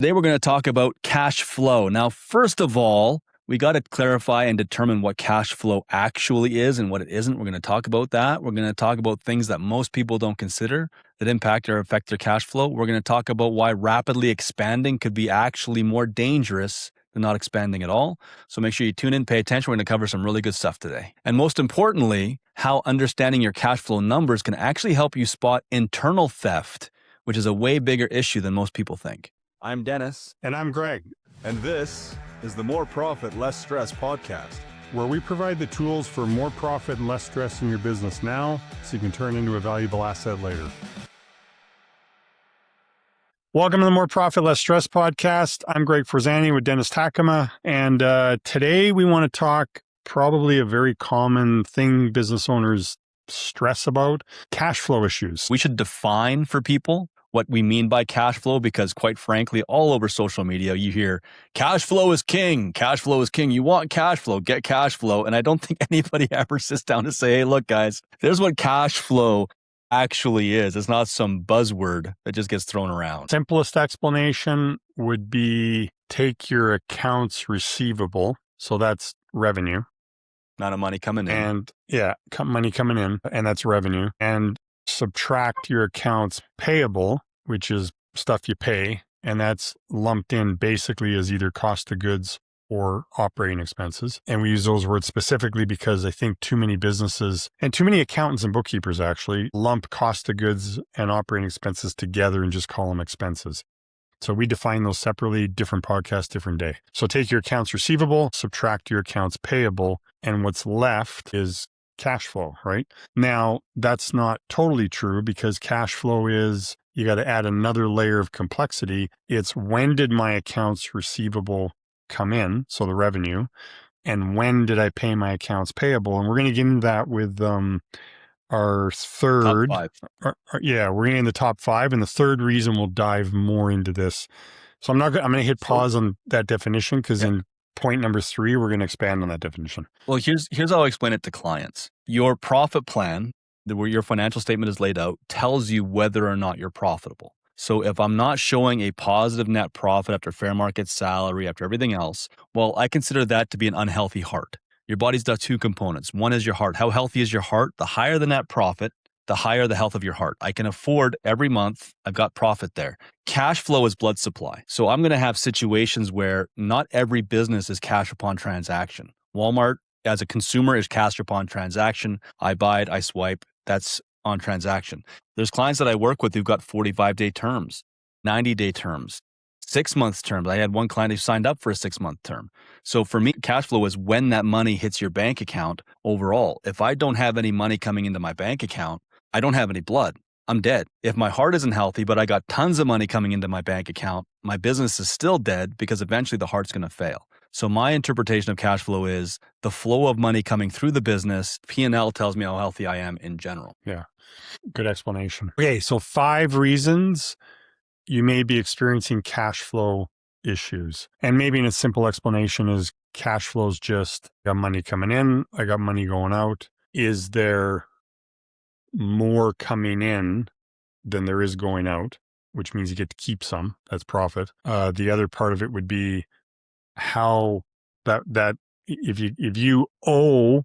Today we're going to talk about cash flow. Now, first of all, we got to clarify and determine what cash flow actually is and what it isn't. We're going to talk about that. We're going to talk about things that most people don't consider that impact or affect their cash flow. We're going to talk about why rapidly expanding could be actually more dangerous than not expanding at all. So make sure you tune in, pay attention. We're going to cover some really good stuff today. And most importantly, how understanding your cash flow numbers can actually help you spot internal theft, which is a way bigger issue than most people think. I'm Dennis. And I'm Greg. And this is the More Profit, Less Stress podcast, where we provide the tools for more profit and less stress in your business now so you can turn into a valuable asset later. Welcome to the More Profit, Less Stress podcast. I'm Greg Forzani with Dennis Taekema. And today we want to talk probably a very common thing business owners stress about, cash flow issues. We should define for people what we mean by cash flow, because quite frankly, all over social media, you hear cash flow is king. Cash flow is king. You want cash flow, get cash flow. And I don't think anybody ever sits down to say, hey, look, guys, there's what cash flow actually is. It's not some buzzword that just gets thrown around. Simplest explanation would be take your accounts receivable. So that's revenue. Amount of money coming in. And money coming in, and that's revenue. And subtract your accounts payable, which is stuff you pay, and that's lumped in basically as either cost of goods or operating expenses. And we use those words specifically because I think too many businesses and too many accountants and bookkeepers actually lump cost of goods and operating expenses together and just call them expenses. So we define those separately, different podcast, different day. So take your accounts receivable, subtract your accounts payable, and what's left is cash flow, right? Now, that's not totally true because cash flow is, you got to add another layer of complexity. It's when did my accounts receivable come in, so the revenue, and when did I pay my accounts payable? And we're going to get into that with our third. Top five. We're going to in the top 5, and the third reason we'll dive more into this. So I'm going to hit pause on that definition because in point number 3, we're going to expand on that definition. Well, here's how I explain it to clients. Your profit plan, where your financial statement is laid out, tells you whether or not you're profitable. So if I'm not showing a positive net profit after fair market salary, after everything else, well, I consider that to be an unhealthy heart. Your body's got 2 components. One is your heart. How healthy is your heart? The higher the net profit, the higher the health of your heart. I can afford every month, I've got profit there. Cash flow is blood supply. So I'm going to have situations where not every business is cash upon transaction. Walmart, as a consumer, is cash upon transaction. I buy it, I swipe, that's on transaction. There's clients that I work with who've got 45-day terms, 90-day terms, 6-month terms. I had one client who signed up for a 6-month term. So for me, cash flow is when that money hits your bank account overall. If I don't have any money coming into my bank account, I don't have any blood. I'm dead. If my heart isn't healthy, but I got tons of money coming into my bank account, my business is still dead because eventually the heart's going to fail. So my interpretation of cash flow is the flow of money coming through the business. P&L tells me how healthy I am in general. Yeah. Good explanation. Okay. So 5 reasons you may be experiencing cash flow issues. And maybe in a simple explanation is cash flow is just, I got money coming in, I got money going out. Is there more coming in than there is going out, which means you get to keep some. That's profit. The other part of it would be how that if you owe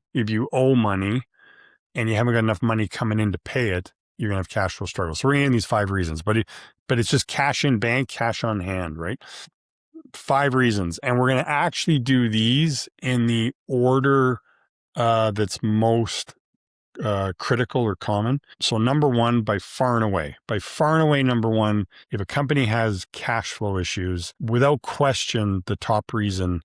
money and you haven't got enough money coming in to pay it, you're gonna have cash flow struggles. So we're in these 5 reasons, but it's just cash in bank, cash on hand, right? 5 reasons, and we're gonna actually do these in the order that's most critical or common. So number 1, by far and away, number 1, if a company has cash flow issues, without question, the top reason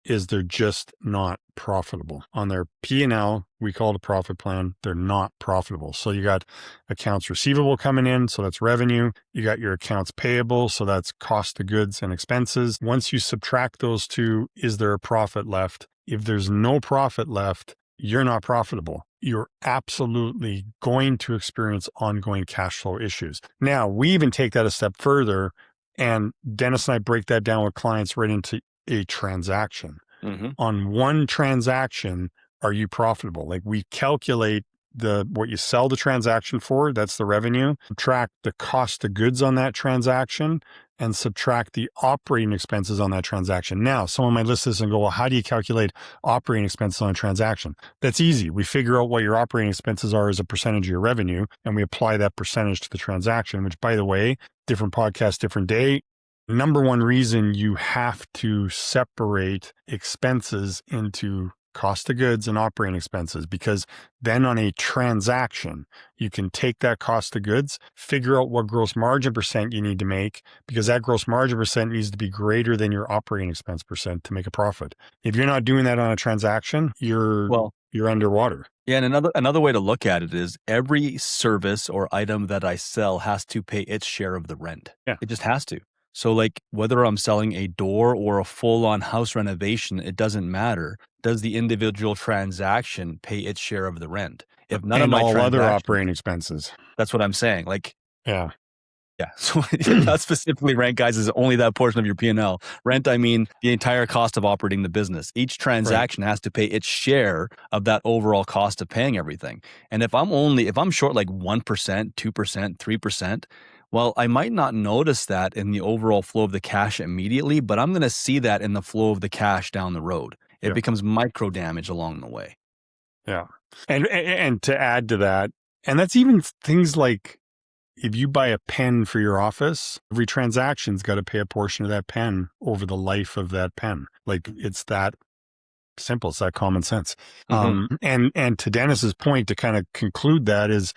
is they're just not profitable. On their P&L, we call it a profit plan, they're not profitable. So you got accounts receivable coming in, so that's revenue. You got your accounts payable, so that's cost of goods and expenses. Once you subtract those 2, is there a profit left? If there's no profit left, you're not profitable. You're absolutely going to experience ongoing cash flow issues. Now, we even take that a step further, and Dennis and I break that down with clients right into a transaction. Mm-hmm. On one transaction, are you profitable? Like, we calculate what you sell the transaction for, that's the revenue, subtract the cost of goods on that transaction, and subtract the operating expenses on that transaction. Now, someone might listen to this and go, well, how do you calculate operating expenses on a transaction? That's easy. We figure out what your operating expenses are as a percentage of your revenue, and we apply that percentage to the transaction, which, by the way, different podcast, different day. Number one reason you have to separate expenses into cost of goods and operating expenses, because then on a transaction, you can take that cost of goods, figure out what gross margin percent you need to make, because that gross margin percent needs to be greater than your operating expense percent to make a profit. If you're not doing that on a transaction, you're underwater. Yeah, and another way to look at it is every service or item that I sell has to pay its share of the rent. Yeah. It just has to. So like whether I'm selling a door or a full-on house renovation, it doesn't matter. Does the individual transaction pay its share of the rent? If none of my all other operating expenses. That's what I'm saying. Like, yeah. So not specifically rent, guys, is only that portion of your P&L. Rent, I mean the entire cost of operating the business. Each transaction has to pay its share of that overall cost of paying everything. And if I'm short like 1%, 2%, 3%, well, I might not notice that in the overall flow of the cash immediately, but I'm going to see that in the flow of the cash down the road. It becomes micro damage along the way. Yeah. And to add to that, and that's even things like if you buy a pen for your office, every transaction's got to pay a portion of that pen over the life of that pen. Like it's that simple. It's that common sense. And to Dennis's point, to kind of conclude that is,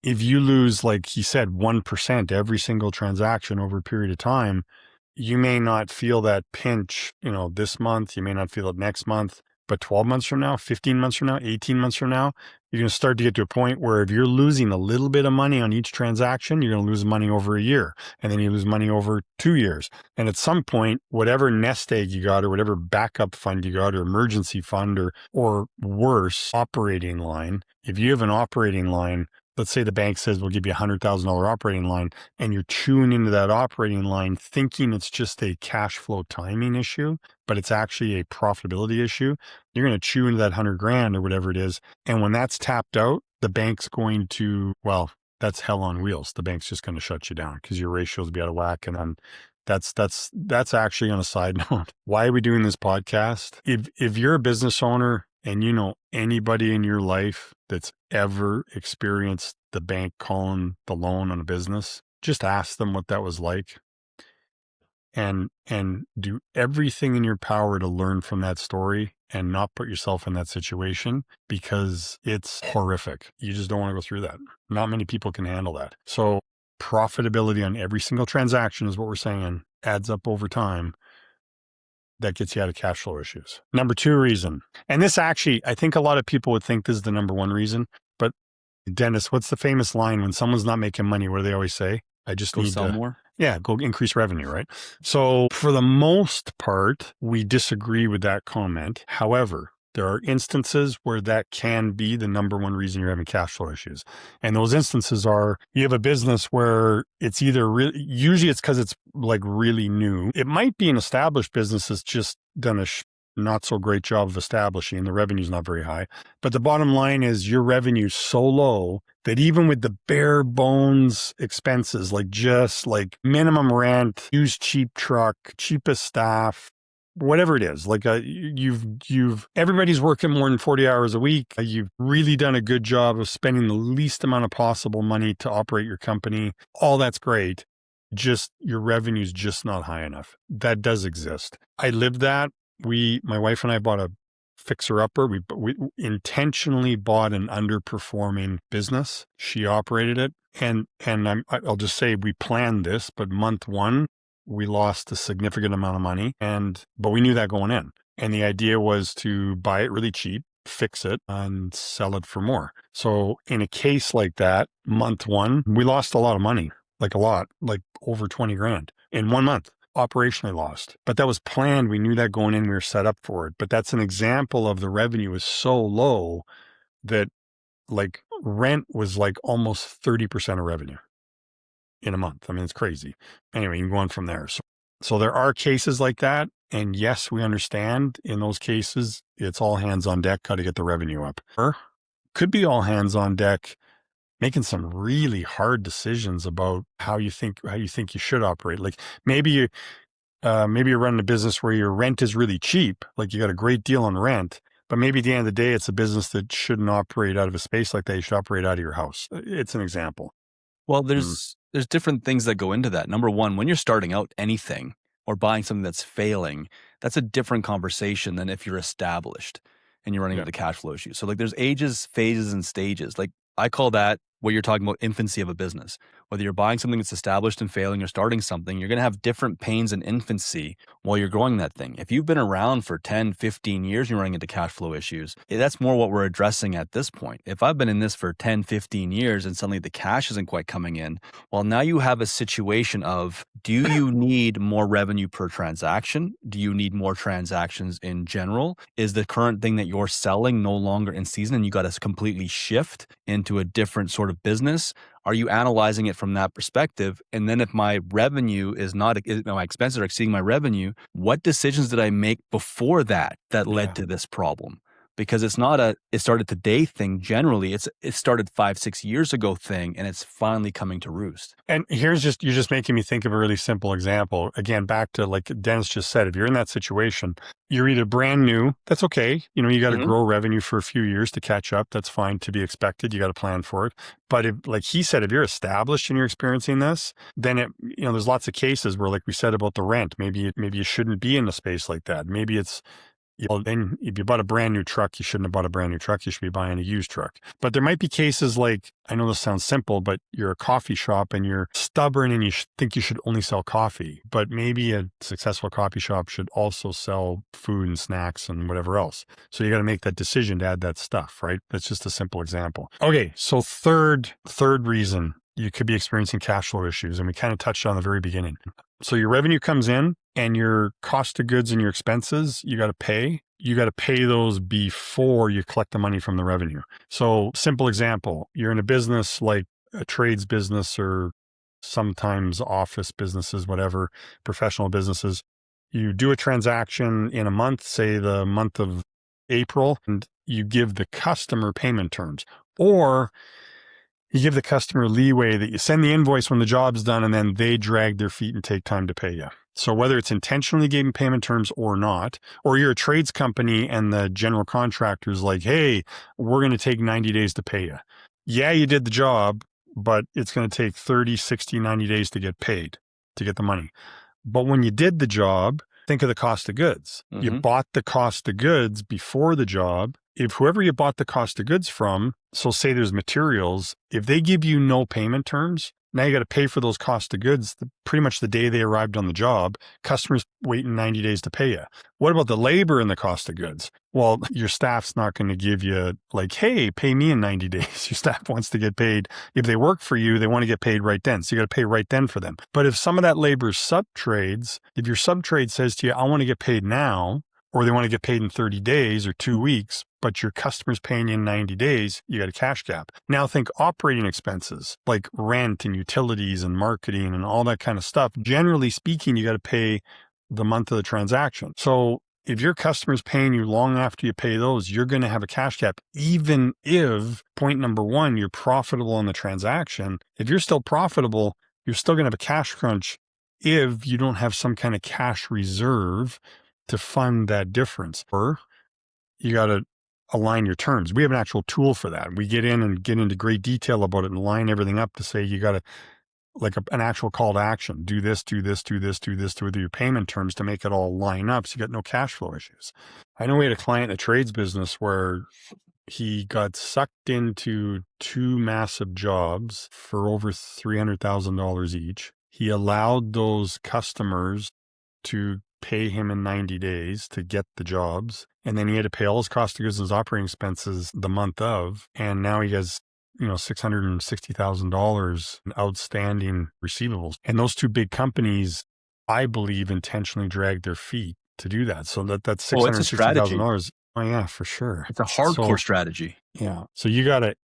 if you lose, like he said, 1% every single transaction over a period of time, you may not feel that pinch, this month, you may not feel it next month, but 12 months from now, 15 months from now, 18 months from now, you're going to start to get to a point where if you're losing a little bit of money on each transaction, you're going to lose money over a year, and then you lose money over 2 years. And at some point, whatever nest egg you got or whatever backup fund you got or emergency fund or worse, operating line, if you have an operating line, let's say the bank says we'll give you $100,000 operating line, and you're chewing into that operating line thinking it's just a cash flow timing issue, but it's actually a profitability issue. You're going to chew into that $100,000 or whatever it is. And when that's tapped out, the bank's going to, that's hell on wheels. The bank's just going to shut you down because your ratios will be out of whack. And then that's actually, on a side note, why are we doing this podcast? If you're a business owner and you know anybody in your life that's ever experienced the bank calling the loan on a business, just ask them what that was like, and do everything in your power to learn from that story and not put yourself in that situation, because it's horrific. You just don't want to go through that. Not many people can handle that. So profitability on every single transaction is what we're saying adds up over time. That gets you out of cash flow issues. Number 2 reason, and this actually, I think a lot of people would think this is the number 1 reason, but Dennis, what's the famous line when someone's not making money? What do they always say? I just need to sell more. Yeah, go increase revenue, right? So for the most part, we disagree with that comment. However, there are instances where that can be the number 1 reason you're having cash flow issues. And those instances are, you have a business where it's either usually it's because it's like really new. It might be an established business that's just done a not so great job of establishing. The revenue's not very high. But the bottom line is your revenue's so low that even with the bare bones expenses, like just like minimum rent, used cheap truck, cheapest staff, whatever it is, like everybody's working more than 40 hours a week. You've really done a good job of spending the least amount of possible money to operate your company. All that's great. Just your revenue's just not high enough. That does exist. I lived that. My wife and I bought a fixer-upper. We intentionally bought an underperforming business. She operated it. And I'll just say we planned this, but month 1, we lost a significant amount of money, but we knew that going in. And the idea was to buy it really cheap, fix it, and sell it for more. So in a case like that, month 1, we lost a lot of money, like over 20 grand in 1 month. Operationally lost, but that was planned. We knew that going in, we were set up for it. But that's an example of the revenue is so low that like rent was like almost 30% of revenue in a month. I mean, it's crazy. Anyway, you can go on from there. So there are cases like that. And yes, we understand in those cases, it's all hands on deck, got to get the revenue up. Or could be all hands on deck. making some really hard decisions about how you think you should operate. Like maybe you're running a business where your rent is really cheap, like you got a great deal on rent, but maybe at the end of the day, it's a business that shouldn't operate out of a space like that. You should operate out of your house. It's an example. Well, there's different things that go into that. Number one, when you're starting out anything or buying something that's failing, that's a different conversation than if you're established and you're running into cash flow issues. So like there's ages, phases, and stages. Like I call that what you're talking about, infancy of a business. Whether you're buying something that's established and failing or starting something, you're going to have different pains in infancy while you're growing that thing. If you've been around for 10, 15 years and you're running into cash flow issues, that's more what we're addressing at this point. If I've been in this for 10, 15 years and suddenly the cash isn't quite coming in, well, now you have a situation of, do you need more revenue per transaction? Do you need more transactions in general? Is the current thing that you're selling no longer in season and you got to completely shift into a different sort of business? Are you analyzing it from that perspective? And then if my revenue is not, my expenses are exceeding my revenue, what decisions did I make before that led to this problem? Because it's not it started today thing generally. It started 5-6 years ago thing, and it's finally coming to roost. And you're just making me think of a really simple example. Again, back to like Dennis just said, if you're in that situation, you're either brand new, that's okay. You got to grow revenue for a few years to catch up. That's fine, to be expected. You got to plan for it. But if, like he said, if you're established and you're experiencing this, then there's lots of cases where, like we said about the rent, maybe you shouldn't be in a space like that. Maybe it's, then if you bought a brand new truck, you shouldn't have bought a brand new truck. You should be buying a used truck. But there might be cases like, I know this sounds simple, but you're a coffee shop and you're stubborn and you think you should only sell coffee. But maybe a successful coffee shop should also sell food and snacks and whatever else. So you got to make that decision to add that stuff, right? That's just a simple example. Okay, so third reason you could be experiencing cash flow issues, and we kind of touched on the very beginning. So your revenue comes in and your cost of goods and your expenses, you got to pay. You got to pay those before you collect the money from the revenue. So simple example, you're in a business like a trades business or sometimes office businesses, whatever, professional businesses. You do a transaction in a month, say the month of April, and you give the customer payment terms. Or you give the customer leeway that you send the invoice when the job's done and then they drag their feet and take time to pay you. So whether it's intentionally giving payment terms or not, or you're a trades company and the general contractor's like, hey, we're going to take 90 days to pay you. Yeah, you did the job, but it's going to take 30, 60, 90 days to get paid, to get the money. But when you did the job, think of the cost of goods. You bought the cost of goods before the job. If whoever you bought the cost of goods from, so say there's materials, if they give you no payment terms, now you got to pay for those cost of goods pretty much the day they arrived on the job. Customers waiting 90 days to pay you. What about the labor and the cost of goods? Well, your staff's not going to give you like, hey, pay me in 90 days. Your staff wants to get paid. If they work for you, they want to get paid right then. So you got to pay right then for them. But if some of that labor is sub-trades, if your sub-trade says to you, I want to get paid now, or they want to get paid in 30 days or 2 weeks, but your customer's paying you in 90 days, you got a cash gap. Now think operating expenses like rent and utilities and marketing and all that kind of stuff. Generally speaking, you got to pay the month of the transaction. So if your customer's paying you long after you pay those, you're going to have a cash gap. Even if, point number one, you're profitable on the transaction, if you're still profitable, you're still going to have a cash crunch if you don't have some kind of cash reserve to fund that difference. Or you got to align your terms. We have an actual tool for that. We get in and get into great detail about it and line everything up to say you got to, like an actual call to action, do this, do this, do this, do this, with your payment terms to make it all line up so you got no cash flow issues. I know we had a client in the trades business where he got sucked into 2 massive jobs for over $300,000 each. He allowed those customers to pay him in 90 days to get the jobs. And then he had to pay all his cost of goods and his operating expenses the month of. And now he has, $660,000 in outstanding receivables. And those 2 big companies, I believe, intentionally dragged their feet to do that. So that's $660,000. Oh yeah, for sure. It's a hardcore strategy. Yeah. So you got to,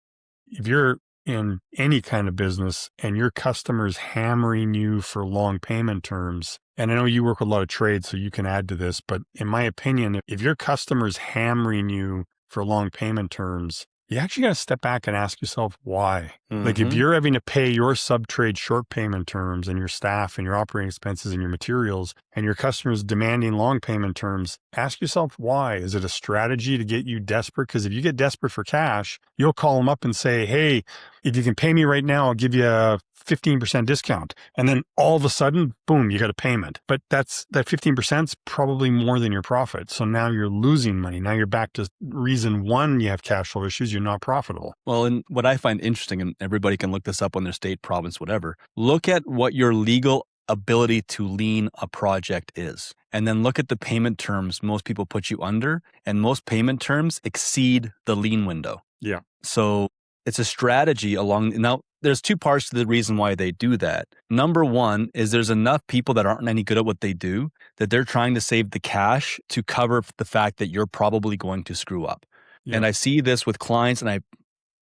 if you're in any kind of business and your customer's hammering you for long payment terms, and I know you work with a lot of trades, so you can add to this, but in my opinion, if your customer's hammering you for long payment terms you actually got to step back and ask yourself why. Like if Mhm. you're having to pay your sub-trade short payment terms and your staff and your operating expenses and your materials and your customers demanding long payment terms, ask yourself why. Is it a strategy to get you desperate? Because if you get desperate for cash, you'll call them up and say, hey, if you can pay me right now, I'll give you a 15% discount. And then all of a sudden, boom, you got a payment. But that 15% is probably more than your profit. So now you're losing money. Now you're back to reason one, you have cash flow issues, you're not profitable. Well, and what I find interesting, and everybody can look this up on their state, province, whatever, look at what your legal ability to lien a project is. And then look at the payment terms most people put you under, and most payment terms exceed the lien window. Yeah. So it's a strategy along. Now, there's two parts to the reason why they do that. Number one is there's enough people that aren't any good at what they do that they're trying to save the cash to cover the fact that you're probably going to screw up. Yeah. And I see this with clients, and I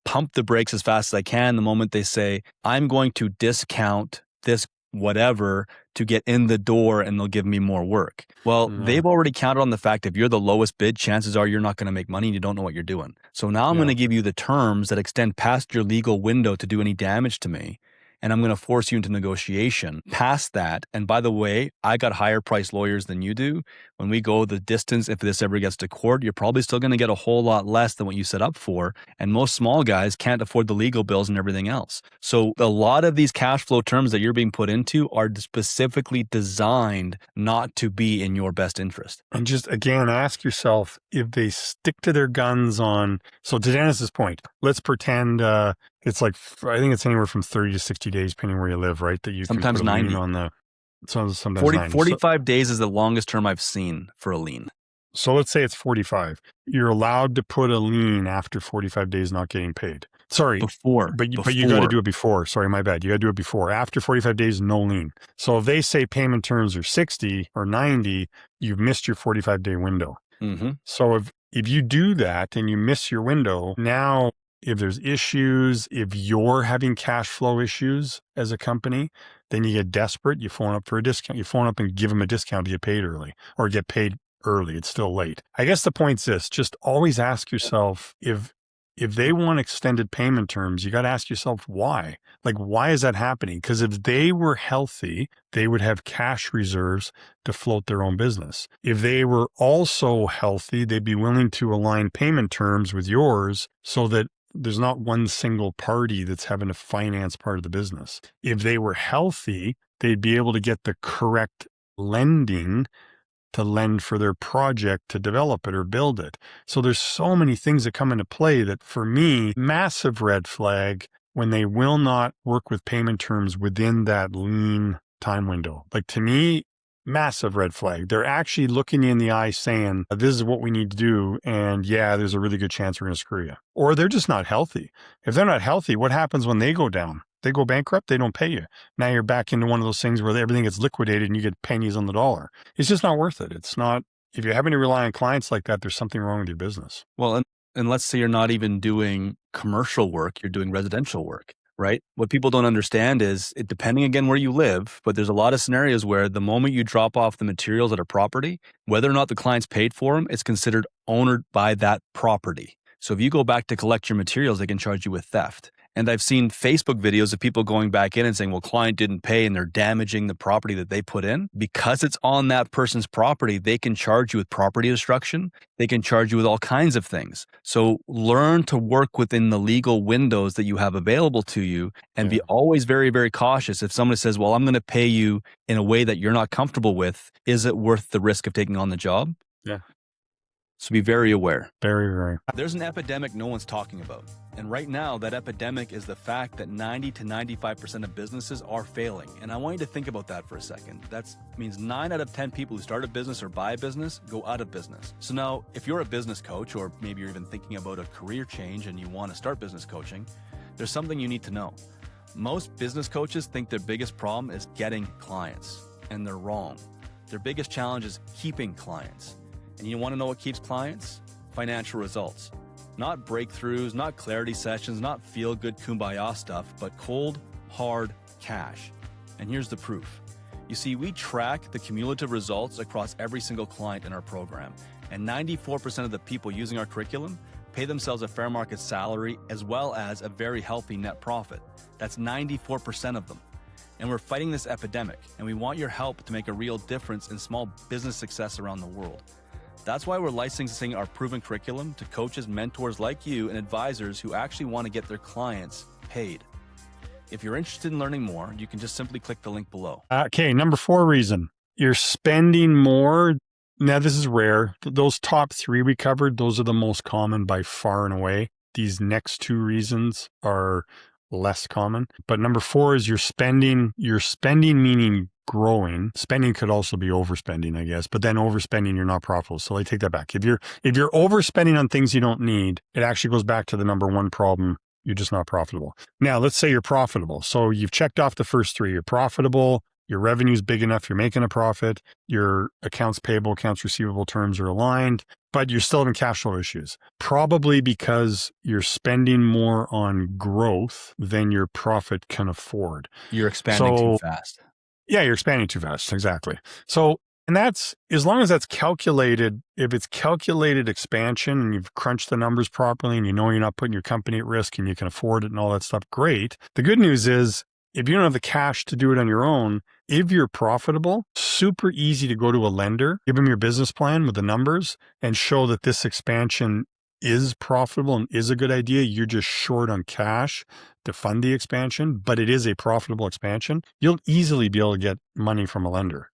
pump the brakes as fast as I can the moment they say, I'm going to discount this whatever to get in the door and they'll give me more work. Well, they've already counted on the fact if you're the lowest bid, chances are you're not going to make money and you don't know what you're doing. So now I'm going to give you the terms that extend past your legal window to do any damage to me. And I'm going to force you into negotiation past that. And by the way, I got higher priced lawyers than you do. When we go the distance, if this ever gets to court, you're probably still going to get a whole lot less than what you set up for. And most small guys can't afford the legal bills and everything else. So a lot of these cash flow terms that you're being put into are specifically designed not to be in your best interest. And just again, ask yourself if they stick to their guns on. So to Dennis's point, let's pretend it's like, I think it's anywhere from 30 to 60 days, depending where you live, right? That you sometimes can put a 90 lien on the. Sometimes 40, 45 days is the longest term I've seen for a lien. So let's say it's 45. You're allowed to put a lien after 45 days not getting paid. Sorry. But you got to do it before. Sorry, my bad. You got to do it before. After 45 days, no lien. So if they say payment terms are 60 or 90, you've missed your 45-day window. Mm-hmm. So if you do that and you miss your window, now if there's issues, if you're having cash flow issues as a company, then you get desperate, you phone up for a discount. You phone up and give them a discount to get paid early or get paid early. It's still late. I guess the point's this, just always ask yourself if they want extended payment terms, you got to ask yourself why. Like, why is that happening? Because if they were healthy, they would have cash reserves to float their own business. If they were also healthy, they'd be willing to align payment terms with yours so that there's not one single party that's having to finance part of the business. If they were healthy, they'd be able to get the correct lending to lend for their project to develop it or build it. So there's so many things that come into play that for me, massive red flag when they will not work with payment terms within that lean time window. Like to me, massive red flag. They're actually looking you in the eye saying, this is what we need to do. And yeah, there's a really good chance we're going to screw you. Or they're just not healthy. If they're not healthy, what happens when they go down? They go bankrupt, they don't pay you. Now you're back into one of those things where everything gets liquidated and you get pennies on the dollar. It's just not worth it. It's not, if you're having to rely on clients like that, there's something wrong with your business. Well, and let's say you're not even doing commercial work, you're doing residential work, right? What people don't understand is, depending again where you live, but there's a lot of scenarios where the moment you drop off the materials at a property, whether or not the client's paid for them, it's considered owned by that property. So if you go back to collect your materials, they can charge you with theft. And I've seen Facebook videos of people going back in and saying, well, client didn't pay and they're damaging the property that they put in. Because it's on that person's property, they can charge you with property destruction. They can charge you with all kinds of things. So learn to work within the legal windows that you have available to you and be always very, very cautious. If someone says, well, I'm going to pay you in a way that you're not comfortable with, is it worth the risk of taking on the job? Yeah. So be very aware. Very, very. There's an epidemic no one's talking about. And right now, that epidemic is the fact that 90 to 95% of businesses are failing. And I want you to think about that for a second. That means 9 out of 10 people who start a business or buy a business go out of business. So now, if you're a business coach, or maybe you're even thinking about a career change and you want to start business coaching, there's something you need to know. Most business coaches think their biggest problem is getting clients, and they're wrong. Their biggest challenge is keeping clients. And you want to know what keeps clients? Financial results. Not breakthroughs, not clarity sessions, not feel-good kumbaya stuff, but cold, hard cash. And here's the proof. You see, we track the cumulative results across every single client in our program. And 94% of the people using our curriculum pay themselves a fair market salary as well as a very healthy net profit. That's 94% of them. And we're fighting this epidemic, and we want your help to make a real difference in small business success around the world. That's why we're licensing our proven curriculum to coaches, mentors like you, and advisors who actually want to get their clients paid. If you're interested in learning more, you can just simply click the link below. Okay, number 4 reason. You're spending more. Now, this is rare. Those top 3 we covered, those are the most common by far and away. These next 2 reasons are less common. But number 4 is you're spending meaning growing. Spending could also be overspending, I guess, but then overspending, you're not profitable. So I take that back. If you're overspending on things you don't need, it actually goes back to the number 1 problem. You're just not profitable. Now, let's say you're profitable. So you've checked off the first 3. You're profitable. Your revenue's big enough. You're making a profit. Your accounts payable, accounts receivable terms are aligned, but you're still having cash flow issues. Probably because you're spending more on growth than your profit can afford. You're expanding too fast. Yeah, you're expanding too fast. Exactly. So, and that's, as long as that's calculated, if it's calculated expansion and you've crunched the numbers properly and you know you're not putting your company at risk and you can afford it and all that stuff, great. The good news is, if you don't have the cash to do it on your own, if you're profitable, super easy to go to a lender, give them your business plan with the numbers and show that this expansion is profitable and is a good idea. You're just short on cash to fund the expansion, but it is a profitable expansion. You'll easily be able to get money from a lender.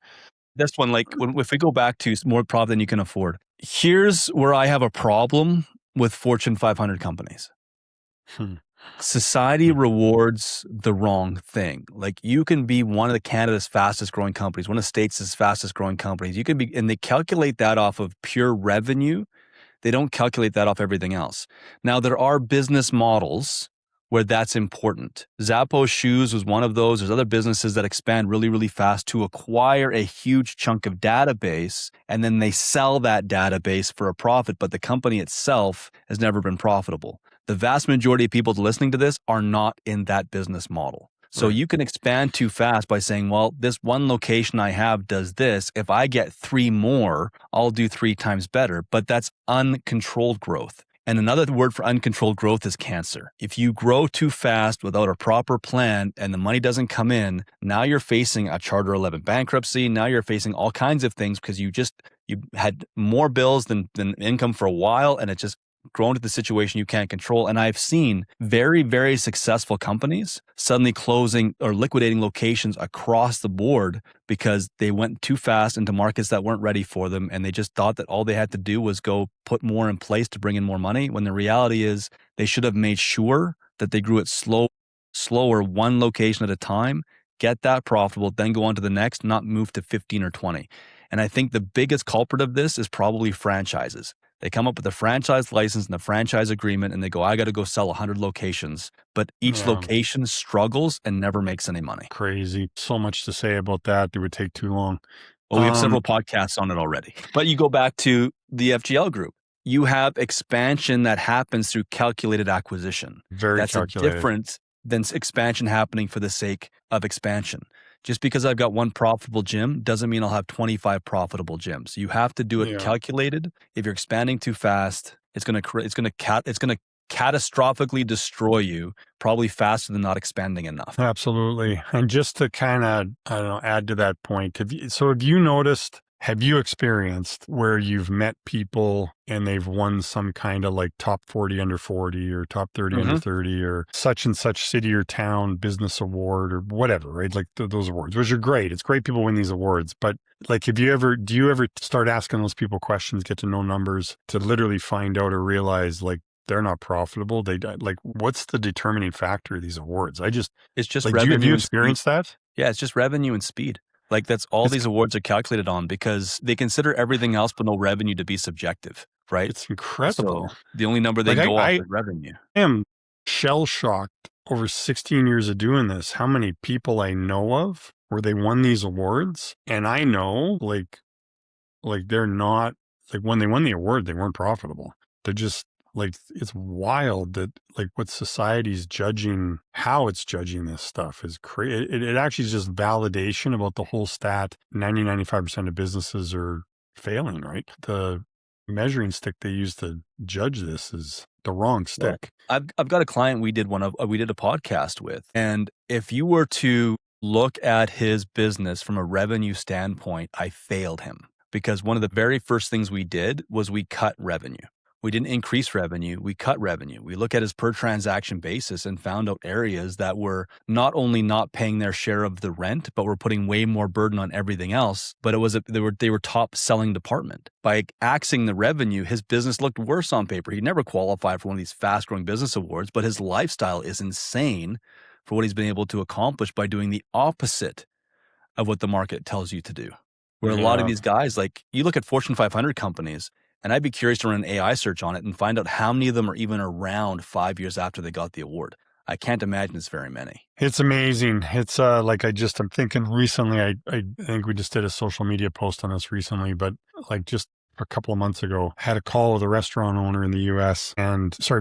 This one, if we go back to more profit than you can afford, here's where I have a problem with Fortune 500 companies. Society rewards the wrong thing. Like, you can be one of Canada's fastest growing companies, one of the state's fastest growing companies. You can be, and they calculate that off of pure revenue. They don't calculate that off everything else. Now, there are business models where that's important. Zappos Shoes was one of those. There's other businesses that expand really, really fast to acquire a huge chunk of database, and then they sell that database for a profit, but the company itself has never been profitable. The vast majority of people listening to this are not in that business model. So you can expand too fast by saying, well, this one location I have does this. If I get 3 more, I'll do 3 times better. But that's uncontrolled growth. And another word for uncontrolled growth is cancer. If you grow too fast without a proper plan and the money doesn't come in, now you're facing a Charter 11 bankruptcy. Now you're facing all kinds of things because you had more bills than income for a while, and it just grown to the situation you can't control. And I've seen very, very successful companies suddenly closing or liquidating locations across the board because they went too fast into markets that weren't ready for them. And they just thought that all they had to do was go put more in place to bring in more money. When the reality is they should have made sure that they grew it slower, one location at a time, get that profitable, then go on to the next, not move to 15 or 20. And I think the biggest culprit of this is probably franchises. They come up with a franchise license and a franchise agreement, and they go, I got to go sell 100 locations. But each location struggles and never makes any money. Crazy. So much to say about that. It would take too long. Well, we have several podcasts on it already. But you go back to the FGL group. You have expansion that happens through calculated acquisition. Very calculated. That's different than expansion happening for the sake of expansion. Just because I've got one profitable gym doesn't mean I'll have 25 profitable gyms. You have to do it calculated. If you're expanding too fast, it's going to catastrophically destroy you, probably faster than not expanding enough. Absolutely. And just to kind of, add to that point, have you experienced where you've met people and they've won some kind of like top 40 under 40 or top 30 under 30 or such and such city or town business award or whatever, right? Like those awards, which are great. It's great people win these awards. But like, do you ever start asking those people questions, get to know numbers to literally find out or realize like they're not profitable? What's the determining factor of these awards? It's just like, revenue. Have you experienced that? Yeah, it's just revenue and speed. Like, that's all these awards are calculated on, because they consider everything else but no revenue to be subjective, right? It's incredible. So the only number they go off is revenue. I am shell-shocked over 16 years of doing this, how many people I know of where they won these awards. And I know, like they're not, like when they won the award, they weren't profitable. They're just, like, it's wild that like what society's judging, how it's judging this stuff is crazy. It actually is just validation about the whole stat. 95% of businesses are failing, right? The measuring stick they use to judge this is the wrong Well, stick. I've got a client we did a podcast with, and if you were to look at his business from a revenue standpoint, I failed him because one of the very first things we did was we cut revenue. We didn't increase revenue, we cut revenue. We look at his per transaction basis and found out areas that were not only not paying their share of the rent, but were putting way more burden on everything else. But they were top selling department. By axing the revenue, his business looked worse on paper. He never qualified for one of these fast growing business awards, but his lifestyle is insane for what he's been able to accomplish by doing the opposite of what the market tells you to do. Where a lot of these guys, like you look at Fortune 500 companies, and I'd be curious to run an AI search on it and find out how many of them are even around 5 years after they got the award. I can't imagine it's very many. It's amazing. It's I'm thinking recently, I think we just did a social media post on this recently, but like just a couple of months ago, had a call with a restaurant owner in the US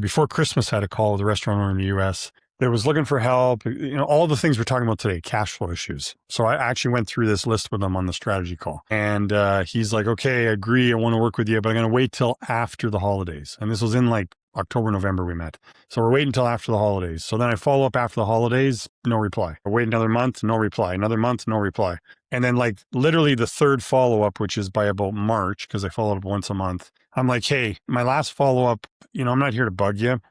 before Christmas had a call with a restaurant owner in the US that was looking for help, all the things we're talking about today, cash flow issues. So I actually went through this list with him on the strategy call. And he's like, okay, I agree. I want to work with you, but I'm going to wait till after the holidays. And this was in like October, November we met. So we're waiting until after the holidays. So then I follow up after the holidays, no reply. I wait another month, no reply. Another month, no reply. And then like literally the third follow-up, which is by about March, because I followed up once a month. I'm like, hey, my last follow-up, I'm not here to bug you.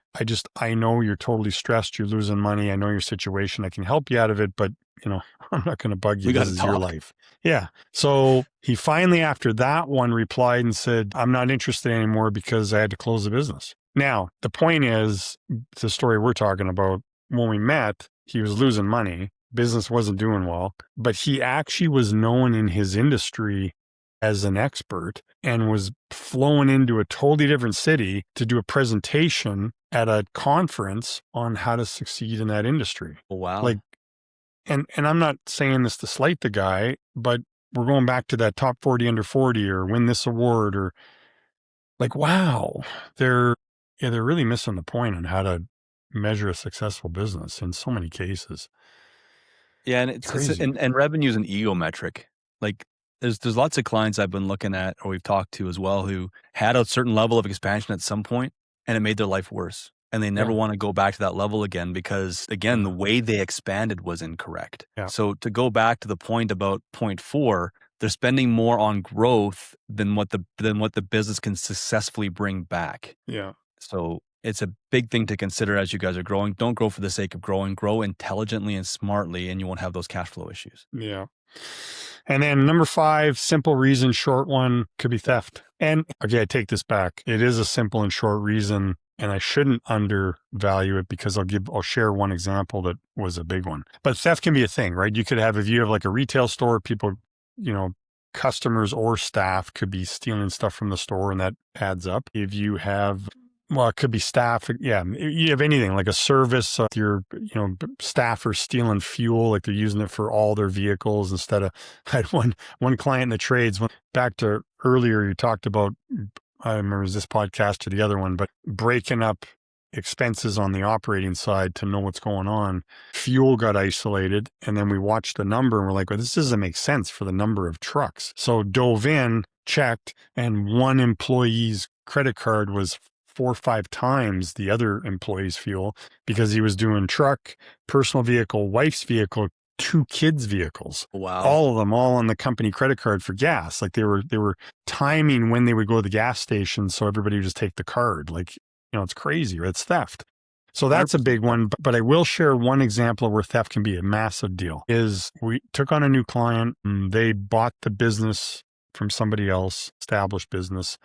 I know you're totally stressed. You're losing money. I know your situation. I can help you out of it, but I'm not going to bug you. This is your life. Yeah. So he finally, after that one, replied and said, I'm not interested anymore because I had to close the business. Now, the point is, the story we're talking about, when we met, he was losing money. Business wasn't doing well, but he actually was known in his industry as an expert and was flown into a totally different city to do a presentation at a conference on how to succeed in that industry. Wow. Like, and I'm not saying this to slight the guy, but we're going back to that top 40 under 40 or win this award or like, wow, they're really missing the point on how to measure a successful business in so many cases. Yeah, and and revenue is an ego metric. Like there's lots of clients I've been looking at or we've talked to as well who had a certain level of expansion at some point and it made their life worse. And they never want to go back to that level again because again, the way they expanded was incorrect. Yeah. So to go back to the point about point 4, they're spending more on growth than what the business can successfully bring back. Yeah. So it's a big thing to consider as you guys are growing. Don't grow for the sake of growing. Grow intelligently and smartly, and you won't have those cash flow issues. Yeah. And then number 5, simple reason, short one, could be theft. And okay, I take this back. It is a simple and short reason, and I shouldn't undervalue it because I'll share one example that was a big one. But theft can be a thing, right? You could have, if you have like a retail store, people, customers or staff could be stealing stuff from the store, and that adds up. If you have, well, it could be staff. Yeah. You have anything like a service, your, staff are stealing fuel, like they're using it for all their vehicles instead of, I had one client in the trades, back to earlier, you talked about, I remember this podcast or the other one, but breaking up expenses on the operating side to know what's going on. Fuel got isolated, and then we watched the number and we're like, well, this doesn't make sense for the number of trucks. So dove in, checked, and one employee's credit card was 4 or 5 times the other employee's fuel because he was doing truck, personal vehicle, wife's vehicle, 2 kids' vehicles. Wow. All of them, all on the company credit card for gas. Like they were timing when they would go to the gas station so everybody would just take the card. Like, it's crazy, or it's theft. So that's a big one. But I will share one example where theft can be a massive deal. Is we took on a new client, they bought the business from somebody else, established business.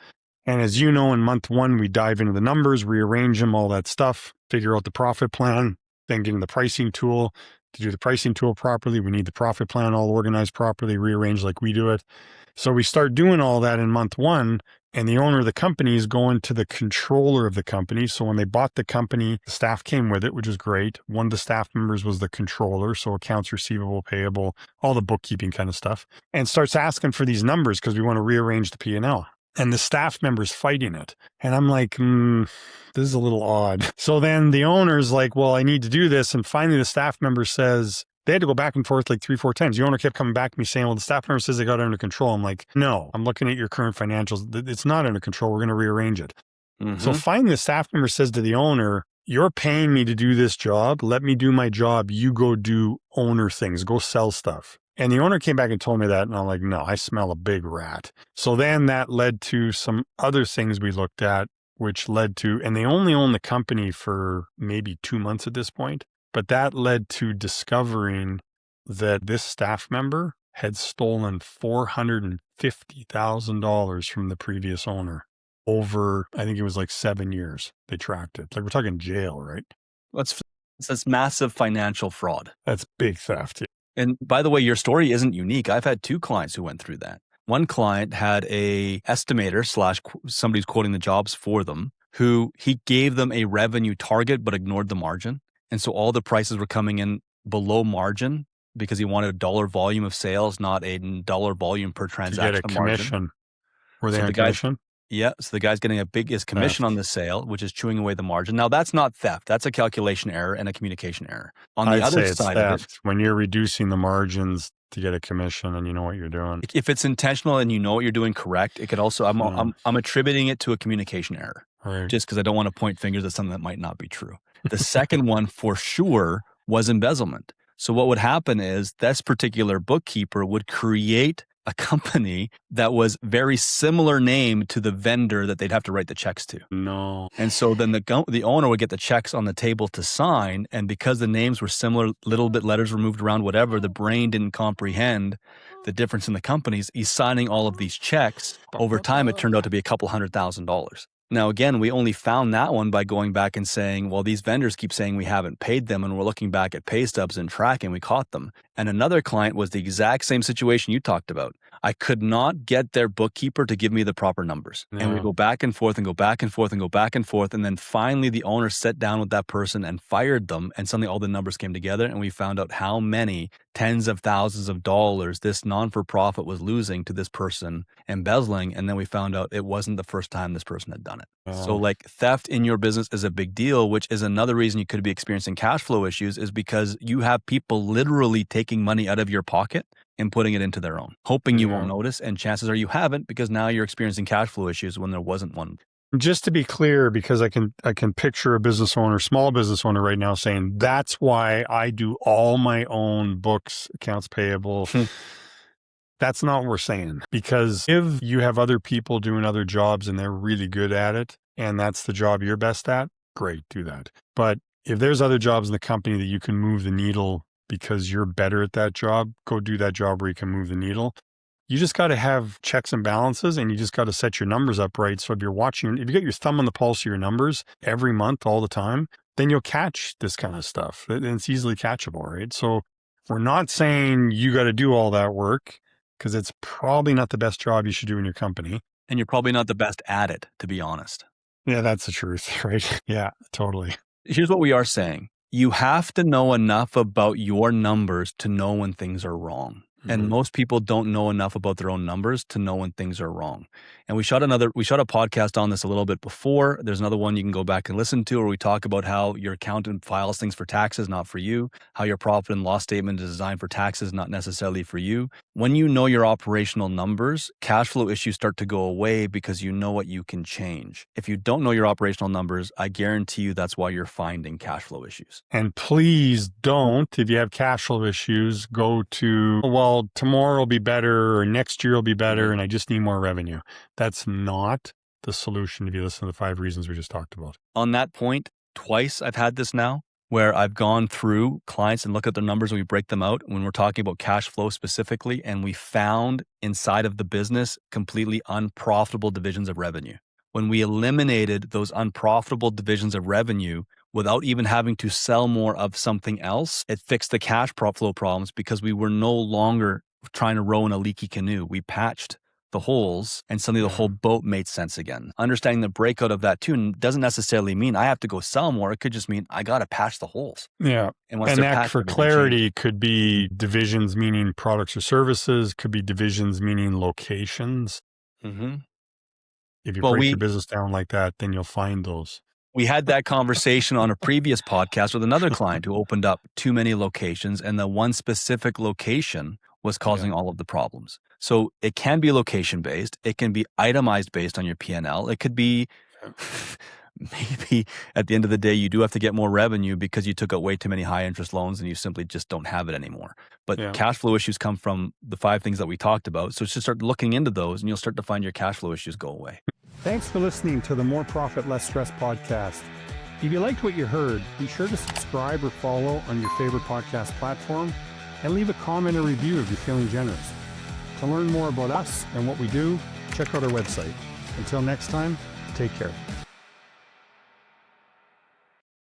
And as you know, in month 1, we dive into the numbers, rearrange them, all that stuff, figure out the profit plan, then get in the pricing tool. To do the pricing tool properly, we need the profit plan all organized properly, rearranged like we do it. So we start doing all that in month 1, and the owner of the company is going to the controller of the company. So when they bought the company, the staff came with it, which was great. One of the staff members was the controller, so accounts receivable, payable, all the bookkeeping kind of stuff, and starts asking for these numbers because we want to rearrange the P&L. And the staff member's fighting it. And I'm like, this is a little odd. So then the owner's like, well, I need to do this. And finally the staff member says, they had to go back and forth like 3 or 4 times. The owner kept coming back to me saying, well, the staff member says they got it under control. I'm like, no, I'm looking at your current financials. It's not under control. We're going to rearrange it. So finally, the staff member says to the owner, you're paying me to do this job. Let me do my job. You go do owner things, go sell stuff. And the owner came back and told me that. And I'm like, no, I smell a big rat. So then that led to some other things we looked at, which led to, and they only own the company for maybe 2 months at this point, but that led to discovering that this staff member had stolen $450,000 from the previous owner over, I think it was like 7 years. They tracked it. Like we're talking jail, right? That's massive financial fraud. That's big theft. And by the way, your story isn't unique. I've had 2 clients who went through that. One client had a estimator / somebody's quoting the jobs for them, who he gave them a revenue target, but ignored the margin. And so all the prices were coming in below margin because he wanted a dollar volume of sales, not a dollar volume per transaction. To get a commission. Margin. Were they on commission? Yeah. So the guy's getting his commission on the sale, which is chewing away the margin. Now that's not theft. That's a calculation error and a communication error. On the other side of it, when you're reducing the margins to get a commission and you know what you're doing. If it's intentional and you know what you're doing correct, it could also, I'm attributing it to a communication error, right, just because I don't want to point fingers at something that might not be true. The second one for sure was embezzlement. So what would happen is this particular bookkeeper would create a company that was very similar name to the vendor that they'd have to write the checks to. No. And so then the owner would get the checks on the table to sign. And because the names were similar, little bit letters were moved around, whatever, the brain didn't comprehend the difference in the companies. He's signing all of these checks. Over time, it turned out to be a couple $100,000. Now, again, we only found that one by going back and saying, well, these vendors keep saying we haven't paid them, and we're looking back at pay stubs and tracking, we caught them. And another client was the exact same situation you talked about. I could not get their bookkeeper to give me the proper numbers. Yeah. And we go back and forth and go back and forth and go back and forth. And then finally the owner sat down with that person and fired them. And suddenly all the numbers came together and we found out how many tens of thousands of dollars this non-for-profit was losing to this person embezzling. And then we found out it wasn't the first time this person had done it. So like theft in your business is a big deal, which is another reason you could be experiencing cash flow issues, is because you have people literally taking money out of your pocket and putting it into their own, hoping you won't notice. And chances are you haven't, because now you're experiencing cash flow issues when there wasn't one. Just to be clear, because I can picture a business owner, small business owner right now saying, that's why I do all my own books, accounts payable. That's not what we're saying. Because if you have other people doing other jobs and they're really good at it, and that's the job you're best at, great, do that. But if there's other jobs in the company that you can move the needle because you're better at that job, go do that job where you can move the needle. You just got to have checks and balances, and you just got to set your numbers up right. So if you get your thumb on the pulse of your numbers every month, all the time, then you'll catch this kind of stuff. And it's easily catchable, right? So we're not saying you got to do all that work, because it's probably not the best job you should do in your company. And you're probably not the best at it, to be honest. Yeah, that's the truth, right? Yeah, totally. Here's what we are saying. You have to know enough about your numbers to know when things are wrong. And most people don't know enough about their own numbers to know when things are wrong. And we shot a podcast on this a little bit before. There's another one you can go back and listen to, where we talk about how your accountant files things for taxes, not for you, how your profit and loss statement is designed for taxes, not necessarily for you. When you know your operational numbers, cash flow issues start to go away because you know what you can change. If you don't know your operational numbers, I guarantee you that's why you're finding cash flow issues. And please don't, if you have cash flow issues, go to, well, tomorrow will be better or next year will be better and I just need more revenue. That's not the solution if you listen to the 5 reasons we just talked about. On that point, twice I've had this now, where I've gone through clients and look at their numbers and we break them out when we're talking about cash flow specifically, and we found inside of the business completely unprofitable divisions of revenue. When we eliminated those unprofitable divisions of revenue without even having to sell more of something else, it fixed the cash flow problems because we were no longer trying to row in a leaky canoe. We patched the holes and suddenly the whole boat made sense again. Understanding the breakout of that too doesn't necessarily mean I have to go sell more. It could just mean I got to patch the holes. Yeah. And that, for clarity, could be divisions meaning products or services, could be divisions meaning locations. Mm-hmm. If you break your business down like that, then you'll find those. We had that conversation on a previous podcast with another client who opened up too many locations, and the one specific location was causing all of the problems. So it can be location based. It can be itemized based on your P&L. It could be maybe at the end of the day, you do have to get more revenue because you took out way too many high interest loans and you simply just don't have it anymore. But cash flow issues come from the 5 things that we talked about. So just start looking into those and you'll start to find your cash flow issues go away. Thanks for listening to the More Profit, Less Stress podcast. If you liked what you heard, be sure to subscribe or follow on your favorite podcast platform and leave a comment or review if you're feeling generous. To learn more about us and what we do, check out our website. Until next time, take care.